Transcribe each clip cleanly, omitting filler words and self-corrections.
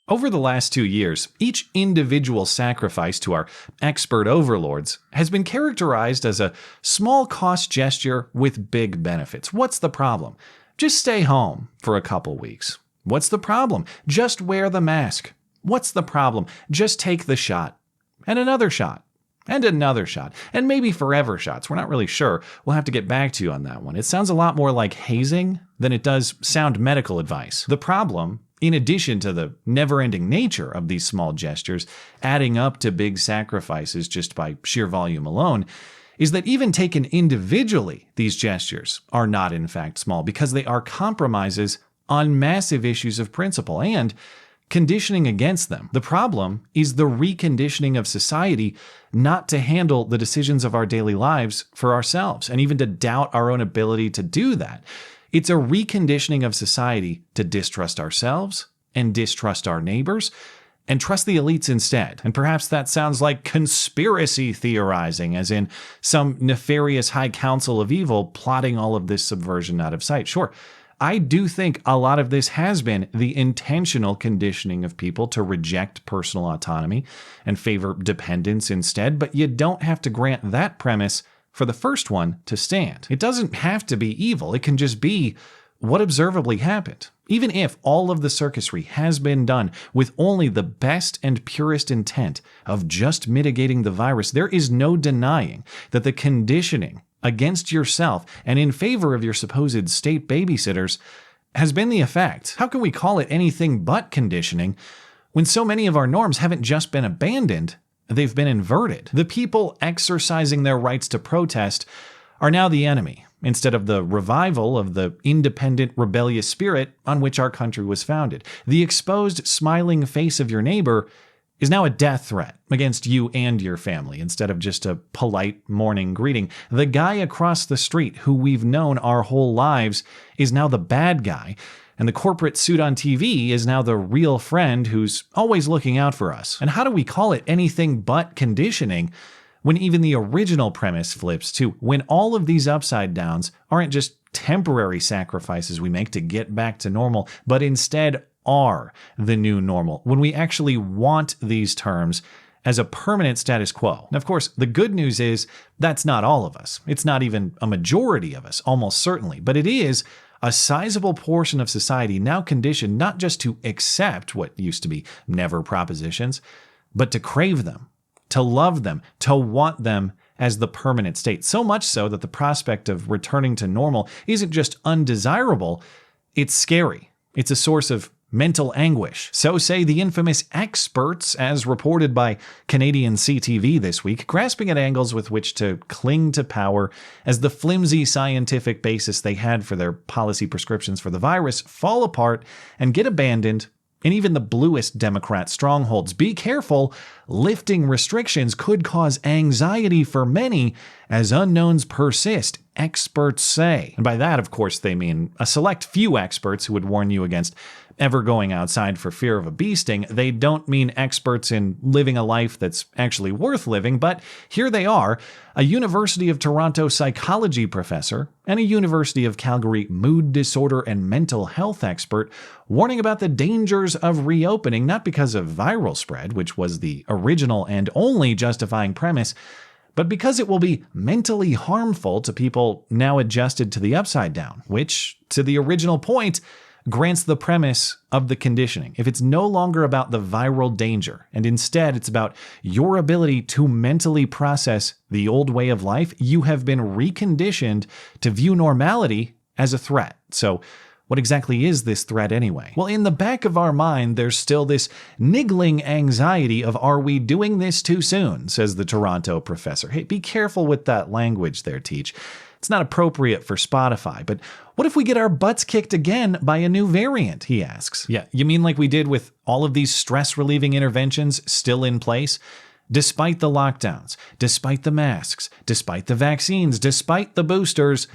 Over the last 2 years, each individual sacrifice to our expert overlords has been characterized as a small cost gesture with big benefits. What's the problem? Just stay home for a couple weeks. What's the problem? Just wear the mask. What's the problem? Just take the shot. And another shot. And another shot. And maybe forever shots. We're not really sure. We'll have to get back to you on that one. It sounds a lot more like hazing than it does sound medical advice. The problem, in addition to the never-ending nature of these small gestures, adding up to big sacrifices just by sheer volume alone, is that even taken individually, these gestures are not in fact small because they are compromises on massive issues of principle and conditioning against them. The problem is the reconditioning of society not to handle the decisions of our daily lives for ourselves and even to doubt our own ability to do that. It's a reconditioning of society to distrust ourselves and distrust our neighbors and trust the elites instead. And perhaps that sounds like conspiracy theorizing, as in some nefarious high council of evil plotting all of this subversion out of sight. Sure, I do think a lot of this has been the intentional conditioning of people to reject personal autonomy and favor dependence instead, but you don't have to grant that premise for the first one to stand. It doesn't have to be evil. It can just be what observably happened. Even if all of the circusry has been done with only the best and purest intent of just mitigating the virus, there is no denying that the conditioning against yourself and in favor of your supposed state babysitters has been the effect. How can we call it anything but conditioning when so many of our norms haven't just been abandoned, they've been inverted? The people exercising their rights to protest are now the enemy, instead of the revival of the independent, rebellious spirit on which our country was founded. The exposed, smiling face of your neighbor is now a death threat against you and your family, instead of just a polite morning greeting. The guy across the street who we've known our whole lives is now the bad guy, and the corporate suit on TV is now the real friend who's always looking out for us. And how do we call it anything but conditioning when even the original premise flips too? When all of these upside downs aren't just temporary sacrifices we make to get back to normal, but instead are the new normal, when we actually want these terms as a permanent status quo. And of course, the good news is that's not all of us. It's not even a majority of us, almost certainly, but it is a sizable portion of society now conditioned not just to accept what used to be never propositions, but to crave them, to love them, to want them as the permanent state. So much so that the prospect of returning to normal isn't just undesirable, it's scary. It's a source of mental anguish. So say the infamous experts, as reported by Canadian CTV this week, grasping at angles with which to cling to power as the flimsy scientific basis they had for their policy prescriptions for the virus fall apart and get abandoned in even the bluest Democrat strongholds. Be careful, lifting restrictions could cause anxiety for many as unknowns persist, experts say. And by that, of course, they mean a select few experts who would warn you against ever going outside for fear of a bee sting. They don't mean experts in living a life that's actually worth living, but here they are, a University of Toronto psychology professor and a University of Calgary mood disorder and mental health expert warning about the dangers of reopening, not because of viral spread, which was the original and only justifying premise, but because it will be mentally harmful to people now adjusted to the upside down, which, to the original point, grants the premise of the conditioning. If it's no longer about the viral danger, and instead it's about your ability to mentally process the old way of life, you have been reconditioned to view normality as a threat. So what exactly is this threat anyway? Well, in the back of our mind, there's still this niggling anxiety of, are we doing this too soon, says the Toronto professor. Hey, be careful with that language there, Teach. It's not appropriate for Spotify, but what if we get our butts kicked again by a new variant, he asks. Yeah, you mean like we did with all of these stress-relieving interventions still in place? Despite the lockdowns, despite the masks, despite the vaccines, despite the boosters,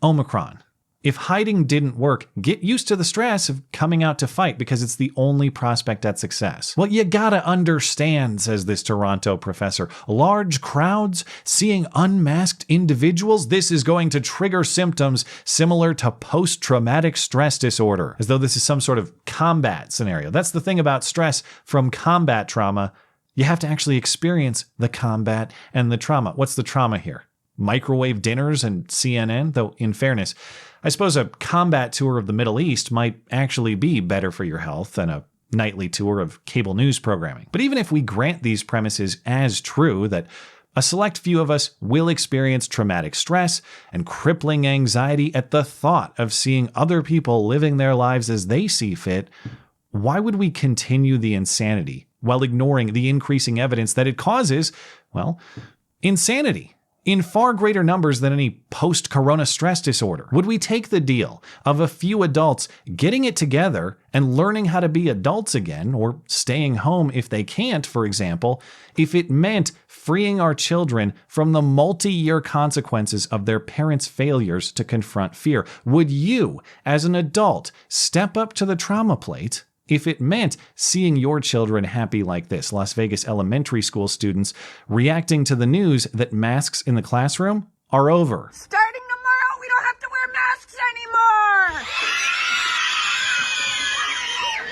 Omicron. If hiding didn't work, get used to the stress of coming out to fight because it's the only prospect at success. Well, you gotta understand, says this Toronto professor, large crowds seeing unmasked individuals, this is going to trigger symptoms similar to post-traumatic stress disorder, as though this is some sort of combat scenario. That's the thing about stress from combat trauma. You have to actually experience the combat and the trauma. What's the trauma here? Microwave dinners and CNN? Though, in fairness, I suppose a combat tour of the Middle East might actually be better for your health than a nightly tour of cable news programming. But even if we grant these premises as true, that a select few of us will experience traumatic stress and crippling anxiety at the thought of seeing other people living their lives as they see fit, why would we continue the insanity while ignoring the increasing evidence that it causes, well, insanity in far greater numbers than any post-corona stress disorder? Would we take the deal of a few adults getting it together and learning how to be adults again, or staying home if they can't, for example, if it meant freeing our children from the multi-year consequences of their parents' failures to confront fear? Would you, as an adult, step up to the trauma plate if it meant seeing your children happy like this? Las Vegas elementary school students reacting to the news that masks in the classroom are over. Starting tomorrow, we don't have to wear masks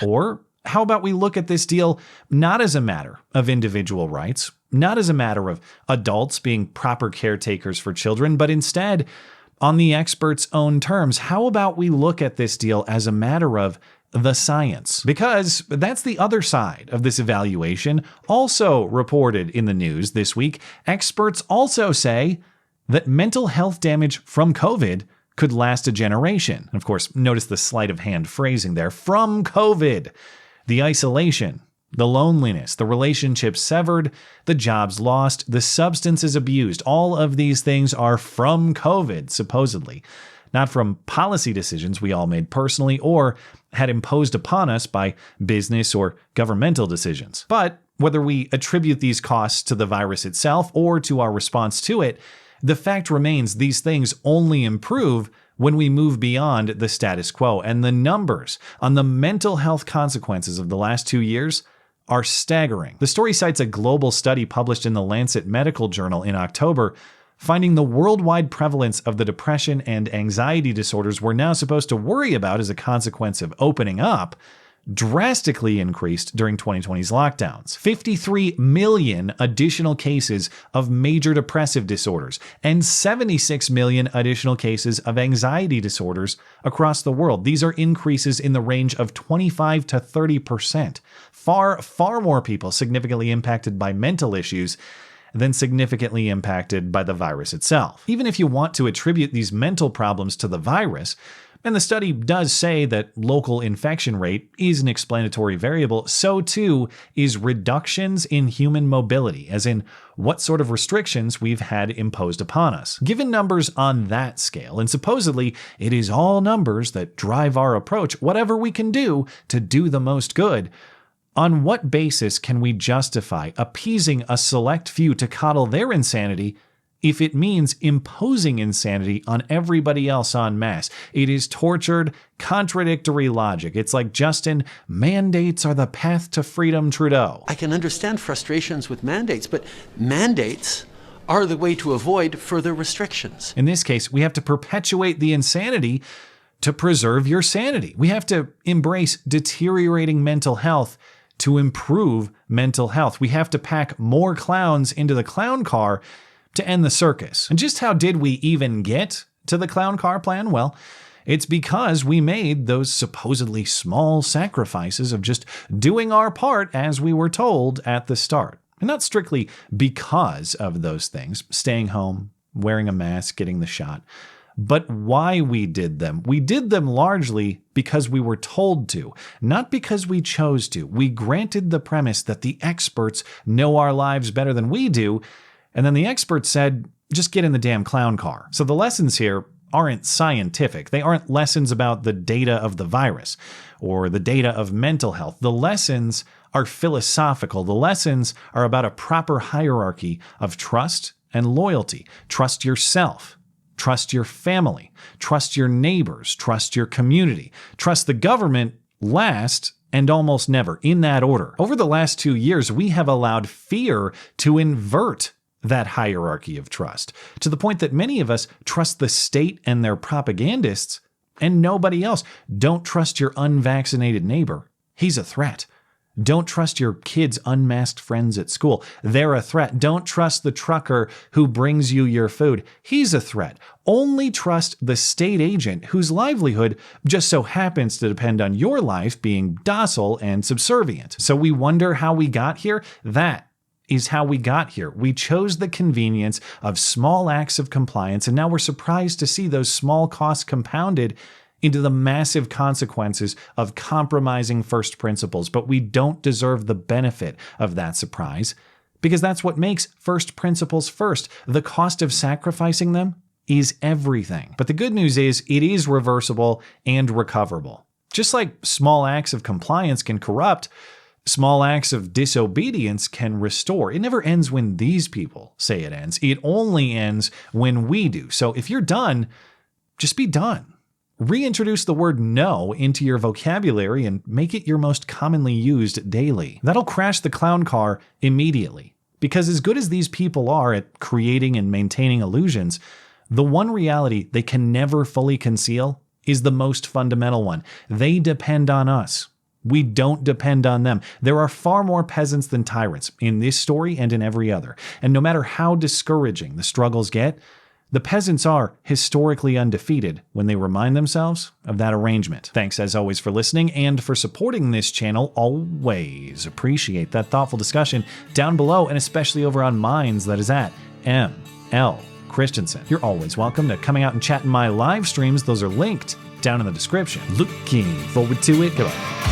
anymore! Or how about we look at this deal not as a matter of individual rights, not as a matter of adults being proper caretakers for children, but instead on the experts' own terms? How about we look at this deal as a matter of the science? Because that's the other side of this evaluation, also reported in the news this week. Experts also say that mental health damage from COVID could last a generation. Of course, notice the sleight of hand phrasing there. From COVID. The isolation, the loneliness, the relationships severed, the jobs lost, the substances abused. All of these things are from COVID, supposedly. Not from policy decisions we all made personally or had imposed upon us by business or governmental decisions. But whether we attribute these costs to the virus itself or to our response to it, the fact remains these things only improve when we move beyond the status quo. And the numbers on the mental health consequences of the last 2 years are staggering. The story cites a global study published in the Lancet Medical Journal in October, finding the worldwide prevalence of the depression and anxiety disorders we're now supposed to worry about as a consequence of opening up drastically increased during 2020's lockdowns. 53 million additional cases of major depressive disorders and 76 million additional cases of anxiety disorders across the world. These are increases in the range of 25 to 30%. Far, far more people significantly impacted by mental issues than significantly impacted by the virus itself. Even if you want to attribute these mental problems to the virus, and the study does say that local infection rate is an explanatory variable, so too is reductions in human mobility, as in what sort of restrictions we've had imposed upon us. Given numbers on that scale, and supposedly it is all numbers that drive our approach, whatever we can do to do the most good, on what basis can we justify appeasing a select few to coddle their insanity if it means imposing insanity on everybody else en masse? It is tortured, contradictory logic. It's like Justin, mandates are the path to freedom, Trudeau. I can understand frustrations with mandates, but mandates are the way to avoid further restrictions. In this case, we have to perpetuate the insanity to preserve your sanity. We have to embrace deteriorating mental health to improve mental health. We have to pack more clowns into the clown car to end the circus. And just how did we even get to the clown car plan? Well, it's because we made those supposedly small sacrifices of just doing our part as we were told at the start. And not strictly because of those things, staying home, wearing a mask, getting the shot, but why we did them. We did them largely because we were told to, not because we chose to. We granted the premise that the experts know our lives better than we do, and then the experts said, just get in the damn clown car. So the lessons here aren't scientific. They aren't lessons about the data of the virus or the data of mental health. The lessons are philosophical. The lessons are about a proper hierarchy of trust and loyalty. Trust yourself. Trust your family, trust your neighbors, trust your community, trust the government last and almost never, in that order. Over the last 2 years, we have allowed fear to invert that hierarchy of trust, to the point that many of us trust the state and their propagandists and nobody else. Don't trust your unvaccinated neighbor. He's a threat. Don't trust your kids' unmasked friends at school. They're a threat. Don't trust the trucker who brings you your food. He's a threat. Only trust the state agent whose livelihood just so happens to depend on your life being docile and subservient. So we wonder how we got here? That is how we got here. We chose the convenience of small acts of compliance, and now we're surprised to see those small costs compounded into the massive consequences of compromising first principles. But we don't deserve the benefit of that surprise, because that's what makes first principles first. The cost of sacrificing them is everything. But the good news is it is reversible and recoverable. Just like small acts of compliance can corrupt, small acts of disobedience can restore. It never ends when these people say it ends. It only ends when we do. So if you're done, just be done. Reintroduce the word no into your vocabulary and make it your most commonly used daily. That'll crash the clown car immediately. Because as good as these people are at creating and maintaining illusions, the one reality they can never fully conceal is the most fundamental one. They depend on us. We don't depend on them. There are far more peasants than tyrants in this story and in every other. And no matter how discouraging the struggles get, the peasants are historically undefeated when they remind themselves of that arrangement. Thanks as always for listening and for supporting this channel. Always appreciate that thoughtful discussion down below, and especially over on Minds, that is at ML Christiansen. You're always welcome to coming out and chat in my live streams. Those are linked down in the description. Looking forward to it. Goodbye.